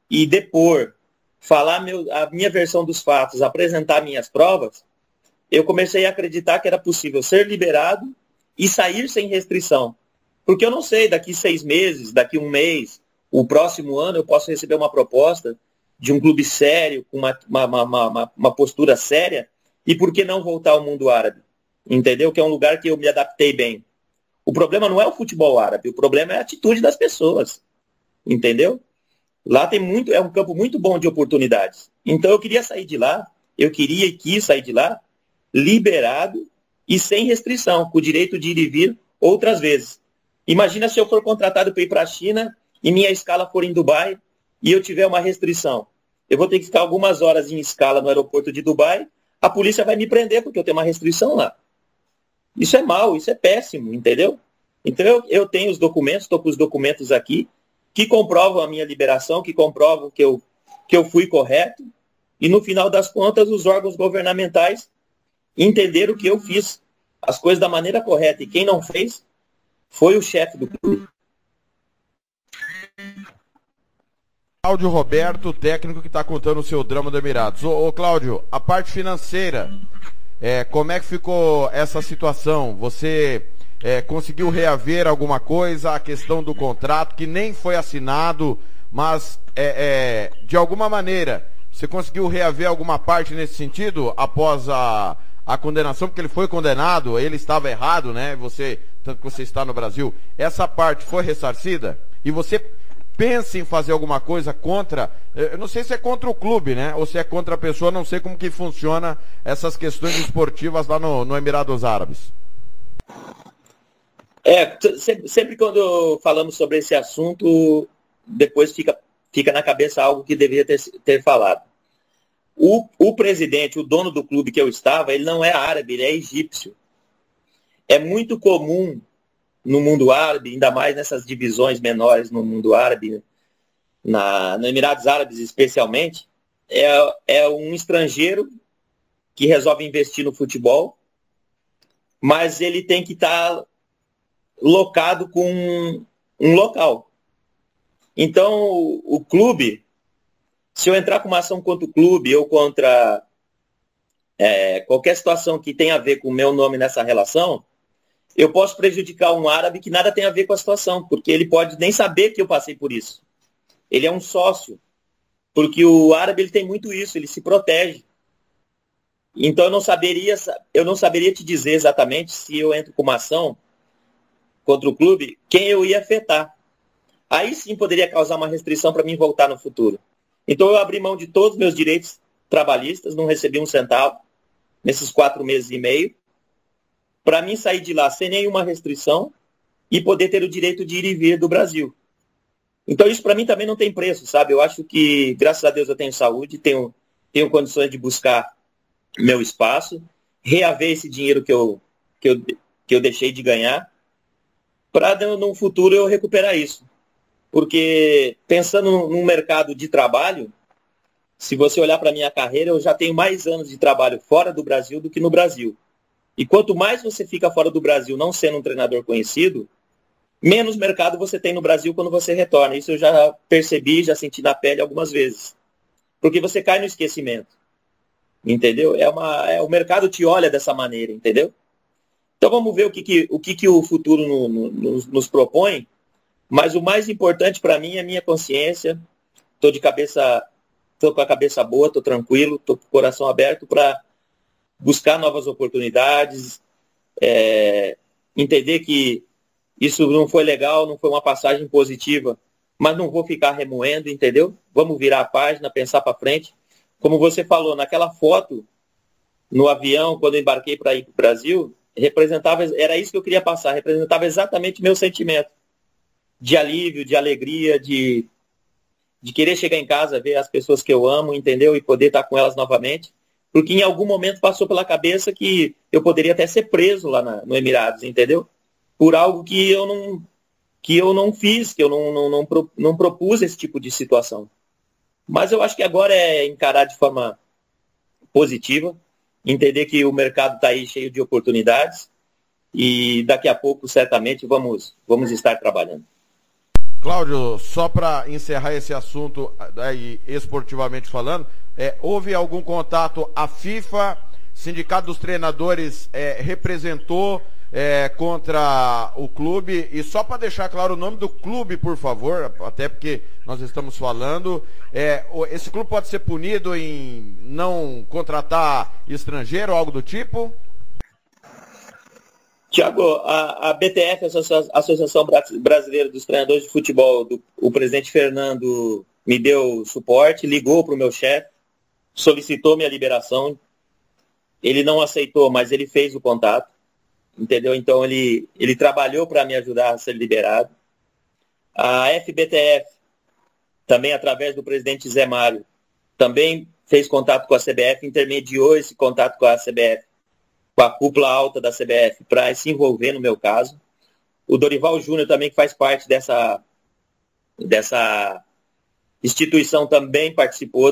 e depor, falar a minha versão dos fatos, apresentar minhas provas, eu comecei a acreditar que era possível ser liberado e sair sem restrição. Porque eu não sei, daqui 6 meses, daqui 1 mês, o próximo ano eu posso receber uma proposta de um clube sério, com uma postura séria, e por que não voltar ao mundo árabe? Entendeu? Que é um lugar que eu me adaptei bem. O problema não é o futebol árabe, o problema é a atitude das pessoas. Entendeu? Lá é um campo muito bom de oportunidades. Então eu queria sair de lá, eu queria e quis sair de lá, liberado e sem restrição, com o direito de ir e vir outras vezes. Imagina se eu for contratado para ir para a China e minha escala for em Dubai e eu tiver uma restrição. Eu vou ter que ficar algumas horas em escala no aeroporto de Dubai, a polícia vai me prender porque eu tenho uma restrição lá. Isso é mau, isso é péssimo, entendeu? Então eu tenho os documentos, estou com os documentos aqui, que comprovam a minha liberação, que comprovam que eu fui correto, e no final das contas os órgãos governamentais entenderam que eu fiz as coisas da maneira correta, e quem não fez foi o chefe do clube. Cláudio Roberto, técnico que está contando o seu drama do Emirados. Ô Cláudio, a parte financeira, como é que ficou essa situação? Você conseguiu reaver alguma coisa? A questão do contrato, que nem foi assinado, mas de alguma maneira, você conseguiu reaver alguma parte nesse sentido após a condenação? Porque ele foi condenado, ele estava errado, né? Tanto que você está no Brasil. Essa parte foi ressarcida? E você pensa em fazer alguma coisa contra, eu não sei se é contra o clube, né? Ou se é contra a pessoa, não sei como que funciona essas questões esportivas lá no Emirados Árabes. Sempre quando falamos sobre esse assunto, depois fica na cabeça algo que deveria ter falado. O presidente, o dono do clube que eu estava, ele não é árabe, ele é egípcio. É muito comum no mundo árabe, ainda mais nessas divisões menores no mundo árabe, no Emirados Árabes especialmente, é um estrangeiro que resolve investir no futebol, mas ele tem que estar locado com um local. Então, o clube, se eu entrar com uma ação contra o clube ou contra qualquer situação que tenha a ver com o meu nome nessa relação, eu posso prejudicar um árabe que nada tem a ver com a situação, porque ele pode nem saber que eu passei por isso. Ele é um sócio, porque o árabe ele tem muito isso, ele se protege. Então eu não saberia te dizer exatamente, se eu entro com uma ação contra o clube, quem eu ia afetar. Aí sim poderia causar uma restrição para mim voltar no futuro. Então eu abri mão de todos os meus direitos trabalhistas, não recebi um centavo nesses 4 meses e meio, para mim sair de lá sem nenhuma restrição e poder ter o direito de ir e vir do Brasil. Então isso para mim também não tem preço, sabe? Eu acho que, graças a Deus, eu tenho saúde, tenho condições de buscar meu espaço, reaver esse dinheiro que eu deixei de ganhar, para no futuro eu recuperar isso. Porque pensando no mercado de trabalho, se você olhar para a minha carreira, eu já tenho mais anos de trabalho fora do Brasil do que no Brasil. E quanto mais você fica fora do Brasil não sendo um treinador conhecido, menos mercado você tem no Brasil quando você retorna. Isso eu já percebi, já senti na pele algumas vezes. Porque você cai no esquecimento. Entendeu? O mercado te olha dessa maneira, entendeu? Então vamos ver o que o futuro nos propõe. Mas o mais importante para mim é a minha consciência. Estou de cabeça tô com a cabeça boa, tô tranquilo, tô com o coração aberto para buscar novas oportunidades, entender que isso não foi legal, não foi uma passagem positiva, mas não vou ficar remoendo, entendeu? Vamos virar a página, pensar para frente. Como você falou, naquela foto, no avião, quando eu embarquei para ir para o Brasil, era isso que eu queria passar, representava exatamente meu sentimento de alívio, de alegria, de querer chegar em casa, ver as pessoas que eu amo, entendeu? E poder estar com elas novamente. Porque em algum momento passou pela cabeça que eu poderia até ser preso lá no Emirados, entendeu? Por algo que eu não fiz, que eu não propus esse tipo de situação. Mas eu acho que agora é encarar de forma positiva, entender que o mercado está aí cheio de oportunidades e daqui a pouco, certamente, vamos estar trabalhando. Cláudio, só para encerrar esse assunto aí, esportivamente falando, houve algum contato? A FIFA, Sindicato dos Treinadores, representou contra o clube? E só para deixar claro o nome do clube, por favor, até porque nós estamos falando, esse clube pode ser punido em não contratar estrangeiro ou algo do tipo? Tiago, a BTF, a Associação Brasileira dos Treinadores de Futebol, o presidente Fernando me deu suporte, ligou para o meu chefe, solicitou minha liberação. Ele não aceitou, mas ele fez o contato, entendeu? Então ele trabalhou para me ajudar a ser liberado. A FBTF, também através do presidente Zé Mário, também fez contato com a CBF, intermediou esse contato com a CBF, com a cúpula alta da CBF, para se envolver no meu caso. O Dorival Júnior também, que faz parte dessa instituição, também participou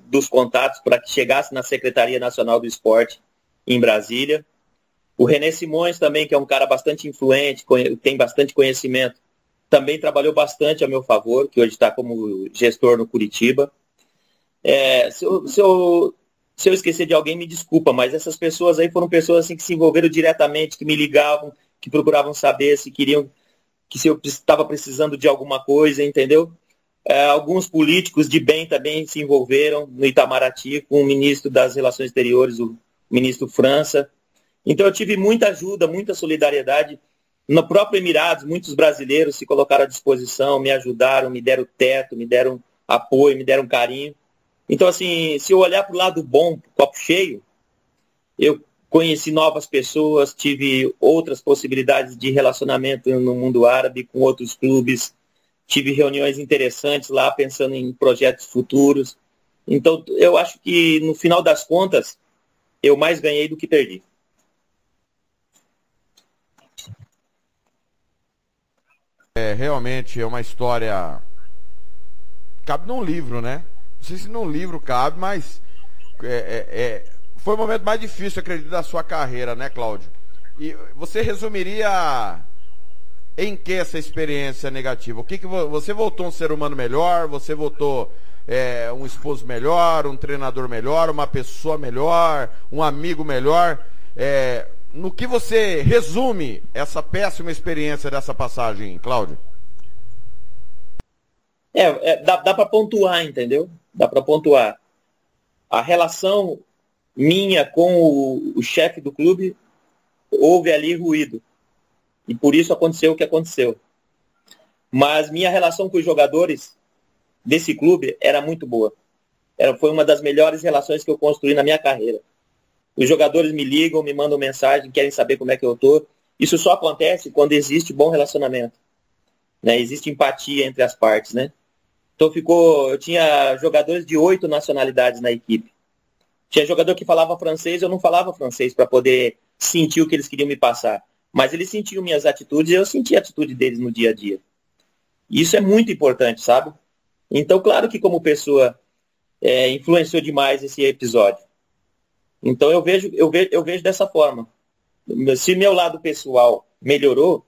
dos contatos para que chegasse na Secretaria Nacional do Esporte em Brasília. O René Simões também, que é um cara bastante influente, tem bastante conhecimento, também trabalhou bastante a meu favor, que hoje está como gestor no Curitiba. Se eu esquecer de alguém, me desculpa, mas essas pessoas aí foram pessoas assim, que se envolveram diretamente, que me ligavam, que procuravam saber se eu estava precisando de alguma coisa, entendeu? Alguns políticos de bem também se envolveram no Itamaraty, com o ministro das Relações Exteriores, o ministro França. Então eu tive muita ajuda, muita solidariedade. No próprio Emirados, muitos brasileiros se colocaram à disposição, me ajudaram, me deram teto, me deram apoio, me deram carinho. Então, assim, se eu olhar para o lado bom, copo cheio, eu conheci novas pessoas, tive outras possibilidades de relacionamento no mundo árabe, com outros clubes, tive reuniões interessantes lá, pensando em projetos futuros. Então, eu acho que, no final das contas, eu mais ganhei do que perdi. Realmente é uma história... Cabe num livro, né? Não sei se num livro cabe, mas foi o momento mais difícil, acredito, da sua carreira, né, Cláudio? E você resumiria em que essa experiência negativa? O que você voltou um ser humano melhor? Você voltou um esposo melhor, um treinador melhor, uma pessoa melhor, um amigo melhor? No que você resume essa péssima experiência dessa passagem, Cláudio? Dá para pontuar, entendeu? Dá para pontuar. A relação minha com o chefe do clube, houve ali ruído. E por isso aconteceu o que aconteceu. Mas minha relação com os jogadores desse clube era muito boa. Foi uma das melhores relações que eu construí na minha carreira. Os jogadores me ligam, me mandam mensagem, querem saber como é que eu estou. Isso só acontece quando existe bom relacionamento, né? Existe empatia entre as partes, né? Então eu tinha jogadores de 8 nacionalidades na equipe. Tinha jogador que falava francês, eu não falava francês para poder sentir o que eles queriam me passar. Mas eles sentiam minhas atitudes e eu sentia a atitude deles no dia a dia. Isso é muito importante, sabe? Então, claro que como pessoa, influenciou demais esse episódio. Então eu vejo dessa forma. Se meu lado pessoal melhorou,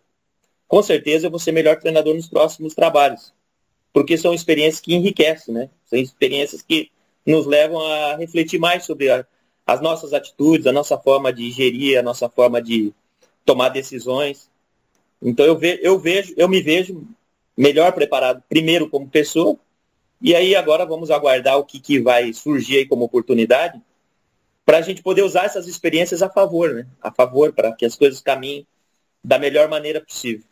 com certeza eu vou ser melhor treinador nos próximos trabalhos. Porque são experiências que enriquecem, né? São experiências que nos levam a refletir mais sobre as nossas atitudes, a nossa forma de gerir, a nossa forma de tomar decisões. Então eu me vejo melhor preparado, primeiro como pessoa, E aí agora vamos aguardar o que vai surgir aí como oportunidade para a gente poder usar essas experiências a favor, né? A favor, para que as coisas caminhem da melhor maneira possível.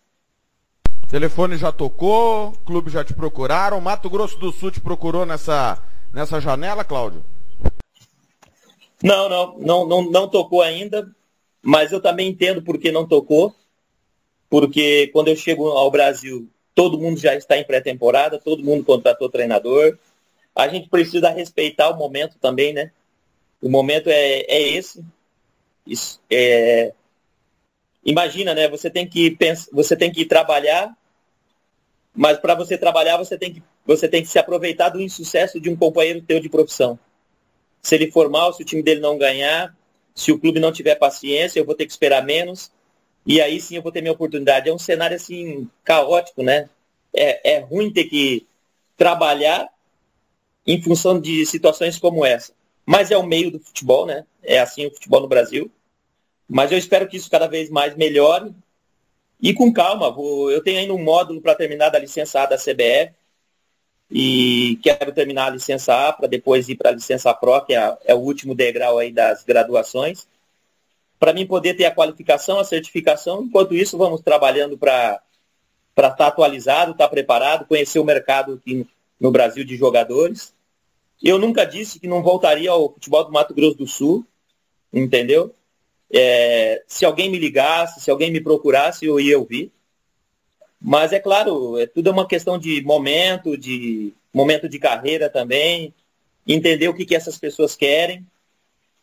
Telefone já tocou, clube já te procuraram, Mato Grosso do Sul te procurou nessa janela, Cláudio? Não tocou ainda, mas eu também entendo por que não tocou, porque quando eu chego ao Brasil, todo mundo já está em pré-temporada, todo mundo contratou treinador, a gente precisa respeitar o momento também, né? O momento é esse. Imagina, né? Você tem que trabalhar, mas para você trabalhar, você tem que se aproveitar do insucesso de um companheiro teu de profissão. Se ele for mal, se o time dele não ganhar, se o clube não tiver paciência, eu vou ter que esperar menos, e aí sim eu vou ter minha oportunidade. É um cenário assim caótico, né? É ruim ter que trabalhar em função de situações como essa. Mas é o meio do futebol, né? É assim o futebol no Brasil. Mas eu espero que isso cada vez mais melhore. E com calma, eu tenho ainda um módulo para terminar da licença A da CBF. E quero terminar a licença A para depois ir para a licença Pro, que é o último degrau aí das graduações. Para mim poder ter a qualificação, a certificação. Enquanto isso, vamos trabalhando para estar atualizado, estar preparado, conhecer o mercado aqui no Brasil de jogadores. Eu nunca disse que não voltaria ao futebol do Mato Grosso do Sul, entendeu? Se alguém me ligasse, se alguém me procurasse, eu ia ouvir. Mas é claro, tudo é uma questão de momento de carreira também, entender o que essas pessoas querem.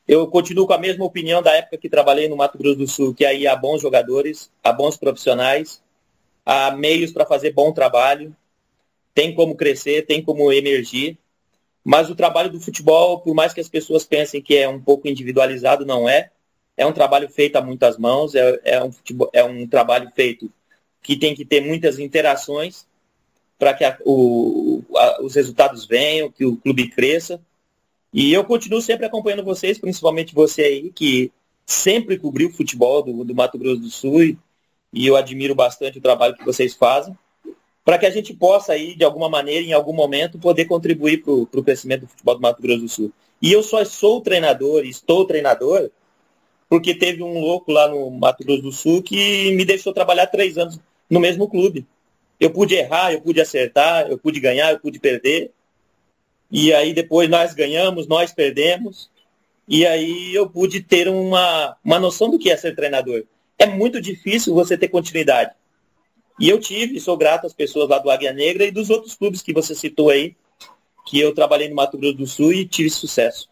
Eu continuo com a mesma opinião da época que trabalhei no Mato Grosso do Sul, que aí há bons jogadores, há bons profissionais, há meios para fazer bom trabalho, tem como crescer, tem como emergir. Mas o trabalho do futebol, por mais que as pessoas pensem que é um pouco individualizado, não é. É um trabalho feito a muitas mãos, é um trabalho feito que tem que ter muitas interações para que os resultados venham, que o clube cresça. E eu continuo sempre acompanhando vocês, principalmente você aí, que sempre cobriu o futebol do Mato Grosso do Sul, e eu admiro bastante o trabalho que vocês fazem, para que a gente possa aí, de alguma maneira, em algum momento, poder contribuir para o crescimento do futebol do Mato Grosso do Sul. E eu só sou treinador, estou treinador, porque teve um louco lá no Mato Grosso do Sul que me deixou trabalhar 3 anos no mesmo clube. Eu pude errar, eu pude acertar, eu pude ganhar, eu pude perder. E aí depois nós ganhamos, nós perdemos. E aí eu pude ter uma noção do que é ser treinador. É muito difícil você ter continuidade. E eu sou grato às pessoas lá do Águia Negra e dos outros clubes que você citou aí, que eu trabalhei no Mato Grosso do Sul e tive sucesso.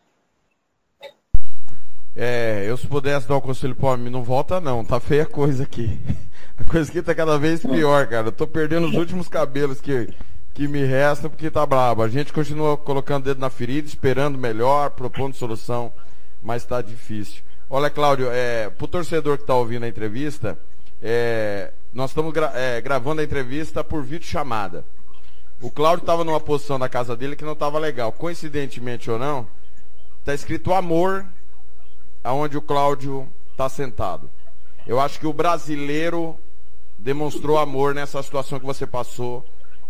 Eu se pudesse dar um conselho para mim, não volta não, tá feia a coisa aqui. A coisa aqui tá cada vez pior, cara. Eu tô perdendo os últimos cabelos que me restam porque tá brabo. A gente continua colocando o dedo na ferida, esperando melhor, propondo solução, mas tá difícil. Olha, Cláudio, pro torcedor que tá ouvindo a entrevista, nós estamos gravando a entrevista por videochamada. O Cláudio estava numa posição na casa dele que não estava legal. Coincidentemente ou não, tá escrito amor aonde o Cláudio está sentado. Eu acho que o brasileiro demonstrou amor nessa situação que você passou.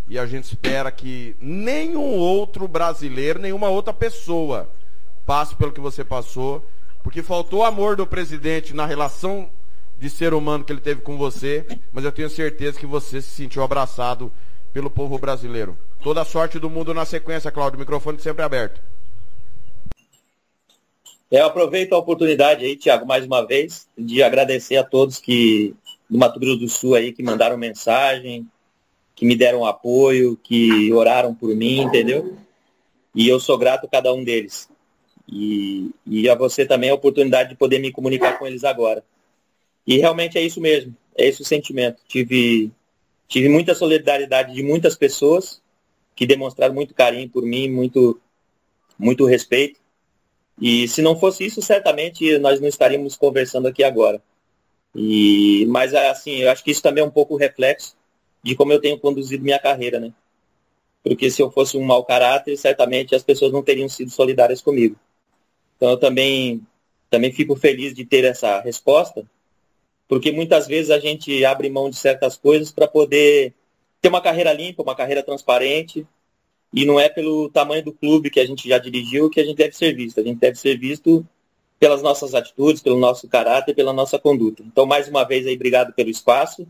E a gente espera que nenhum outro brasileiro, nenhuma outra pessoa passe pelo que você passou. Porque faltou amor do presidente na relação de ser humano que ele teve com você. Mas eu tenho certeza que você se sentiu abraçado pelo povo brasileiro. Toda a sorte do mundo na sequência, Cláudio. O microfone sempre aberto. Eu aproveito a oportunidade aí, Thiago, mais uma vez, de agradecer a todos do Mato Grosso do Sul aí que mandaram mensagem, que me deram apoio, que oraram por mim, entendeu? E eu sou grato a cada um deles. E a você também a oportunidade de poder me comunicar com eles agora. E realmente é isso mesmo, é esse o sentimento. Tive muita solidariedade de muitas pessoas que demonstraram muito carinho por mim, muito, muito respeito. E se não fosse isso, certamente nós não estaríamos conversando aqui agora. Mas assim, eu acho que isso também é um pouco reflexo de como eu tenho conduzido minha carreira, né? Porque se eu fosse um mau caráter, certamente as pessoas não teriam sido solidárias comigo. Então eu também fico feliz de ter essa resposta, porque muitas vezes a gente abre mão de certas coisas para poder ter uma carreira limpa, uma carreira transparente, E não é pelo tamanho do clube que a gente já dirigiu que a gente deve ser visto. A gente deve ser visto pelas nossas atitudes, pelo nosso caráter, pela nossa conduta. Então, mais uma vez, aí, obrigado pelo espaço.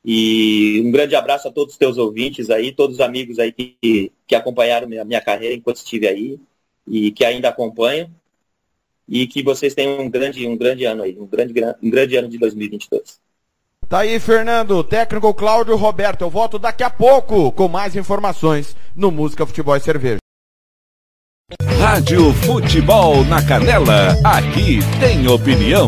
E um grande abraço a todos os teus ouvintes aí, todos os amigos aí que acompanharam a minha carreira enquanto estive aí e que ainda acompanham. E que vocês tenham um grande ano aí, um grande ano de 2022. Tá aí, Fernando, técnico Cláudio Roberto. Eu volto daqui a pouco com mais informações no Música, Futebol e Cerveja. Rádio Futebol na Canela, aqui tem opinião.